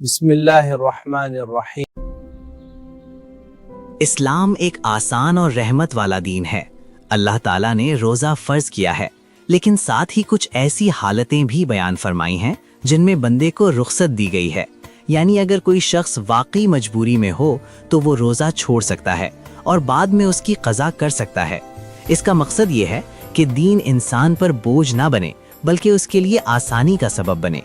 بسم اللہ الرحمن الرحیم۔ اسلام ایک آسان اور رحمت والا دین ہے۔ اللہ تعالیٰ نے روزہ فرض کیا ہے، لیکن ساتھ ہی کچھ ایسی حالتیں بھی بیان فرمائی ہیں جن میں بندے کو رخصت دی گئی ہے۔ یعنی اگر کوئی شخص واقعی مجبوری میں ہو تو وہ روزہ چھوڑ سکتا ہے اور بعد میں اس کی قضا کر سکتا ہے۔ اس کا مقصد یہ ہے کہ دین انسان پر بوجھ نہ بنے بلکہ اس کے لیے آسانی کا سبب بنے۔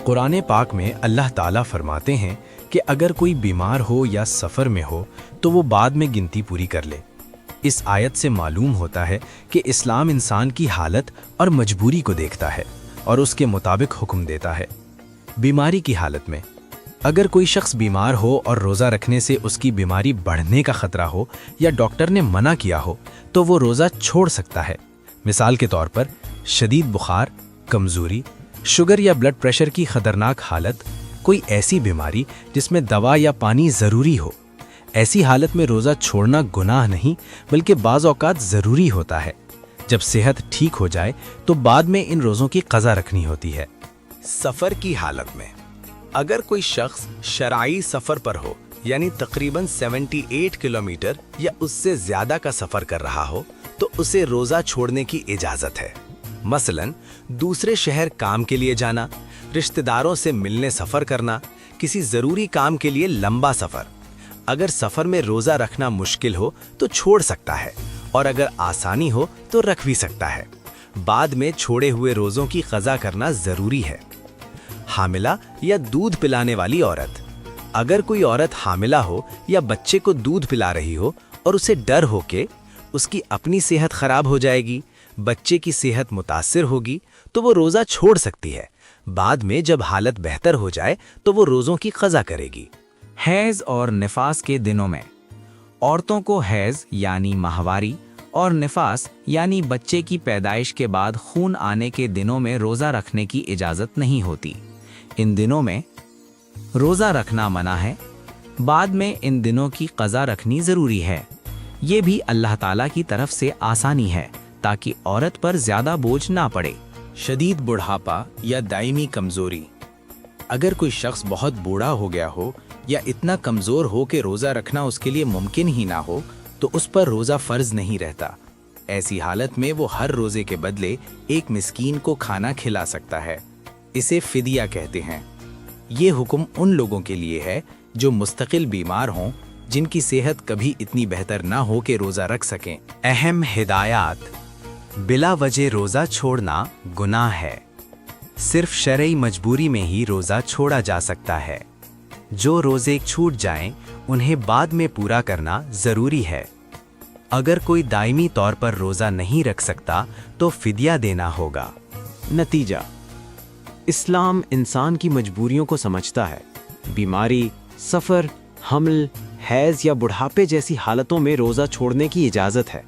قرآن پاک میں اللہ تعالیٰ فرماتے ہیں کہ اگر کوئی بیمار ہو یا سفر میں ہو تو وہ بعد میں گنتی پوری کر لے۔ اس آیت سے معلوم ہوتا ہے کہ اسلام انسان کی حالت اور مجبوری کو دیکھتا ہے اور اس کے مطابق حکم دیتا ہے۔ بیماری کی حالت میں اگر کوئی شخص بیمار ہو اور روزہ رکھنے سے اس کی بیماری بڑھنے کا خطرہ ہو یا ڈاکٹر نے منع کیا ہو تو وہ روزہ چھوڑ سکتا ہے۔ مثال کے طور پر شدید بخار، کمزوری، شوگر یا بلڈ پریشر کی خطرناک حالت، کوئی ایسی بیماری جس میں دوا یا پانی ضروری ہو۔ ایسی حالت میں روزہ چھوڑنا گناہ نہیں بلکہ بعض اوقات ضروری ہوتا ہے۔ جب صحت ٹھیک ہو جائے تو بعد میں ان روزوں کی قضا رکھنی ہوتی ہے۔ سفر کی حالت میں اگر کوئی شخص شرعی سفر پر ہو، یعنی تقریباً 78 کلومیٹر یا اس سے زیادہ کا سفر کر رہا ہو تو اسے روزہ چھوڑنے کی اجازت ہے۔ مثلاً دوسرے شہر کام کے لیے جانا، رشتہ داروں سے ملنے سفر کرنا، کسی ضروری کام کے لیے لمبا سفر۔ اگر سفر میں روزہ رکھنا مشکل ہو تو چھوڑ سکتا ہے اور اگر آسانی ہو تو رکھ بھی سکتا ہے۔ بعد میں چھوڑے ہوئے روزوں کی قضا کرنا ضروری ہے۔ حاملہ یا دودھ پلانے والی عورت اگر کوئی عورت حاملہ ہو یا بچے کو دودھ پلا رہی ہو اور اسے ڈر ہو کہ اس کی اپنی صحت خراب ہو جائے گی، بچے کی صحت متاثر ہوگی تو وہ روزہ چھوڑ سکتی ہے۔ بعد میں جب حالت بہتر ہو جائے تو وہ روزوں کی قضا کرے گی۔ حیض اور نفاس کے دنوں میں عورتوں کو حیض یعنی ماہواری اور نفاس یعنی بچے کی پیدائش کے بعد خون آنے کے دنوں میں روزہ رکھنے کی اجازت نہیں ہوتی۔ ان دنوں میں روزہ رکھنا منع ہے۔ بعد میں ان دنوں کی قضا رکھنی ضروری ہے۔ یہ بھی اللہ تعالیٰ کی طرف سے آسانی ہے تاکہ عورت پر زیادہ بوجھ نہ پڑے۔ شدید بڑھاپا یا دائمی کمزوری اگر کوئی شخص بہت بوڑھا ہو گیا ہو یا اتنا کمزور ہو کہ روزہ رکھنا اس کے لیے ممکن ہی نہ ہو تو اس پر روزہ فرض نہیں رہتا۔ ایسی حالت میں وہ ہر روزے کے بدلے ایک مسکین کو کھانا کھلا سکتا ہے۔ اسے فدیہ کہتے ہیں۔ یہ حکم ان لوگوں کے لیے ہے جو مستقل بیمار ہوں، جن کی صحت کبھی اتنی بہتر نہ ہو کہ روزہ رکھ سکیں۔ اہم ہدایات: بلا وجہ روزہ چھوڑنا گناہ ہے۔ صرف شرعی مجبوری میں ہی روزہ چھوڑا جا سکتا ہے۔ جو روزے چھوٹ جائیں انہیں بعد میں پورا کرنا ضروری ہے۔ اگر کوئی دائمی طور پر روزہ نہیں رکھ سکتا تو فدیہ دینا ہوگا۔ نتیجہ: اسلام انسان کی مجبوریوں کو سمجھتا ہے۔ بیماری، سفر، حمل، حیض یا بڑھاپے جیسی حالتوں میں روزہ چھوڑنے کی اجازت ہے،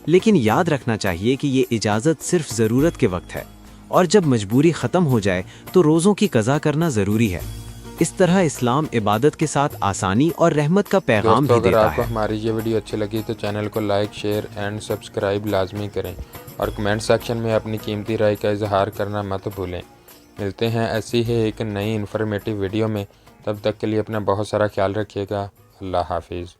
لیکن یاد رکھنا چاہیے کہ یہ اجازت صرف ضرورت کے وقت ہے، اور جب مجبوری ختم ہو جائے تو روزوں کی قضا کرنا ضروری ہے۔ اس طرح اسلام عبادت کے ساتھ آسانی اور رحمت کا پیغام بھی دیتا ہے۔ اگر آپ کو ہماری یہ ویڈیو اچھی لگی تو چینل کو لائک، شیئر اینڈ سبسکرائب لازمی کریں اور کمنٹ سیکشن میں اپنی قیمتی رائے کا اظہار کرنا مت بھولیں۔ ملتے ہیں ایسی ہی ایک نئی انفارمیٹیو ویڈیو میں، تب تک کے لیے اپنا بہت سارا خیال رکھیے گا۔ اللہ حافظ۔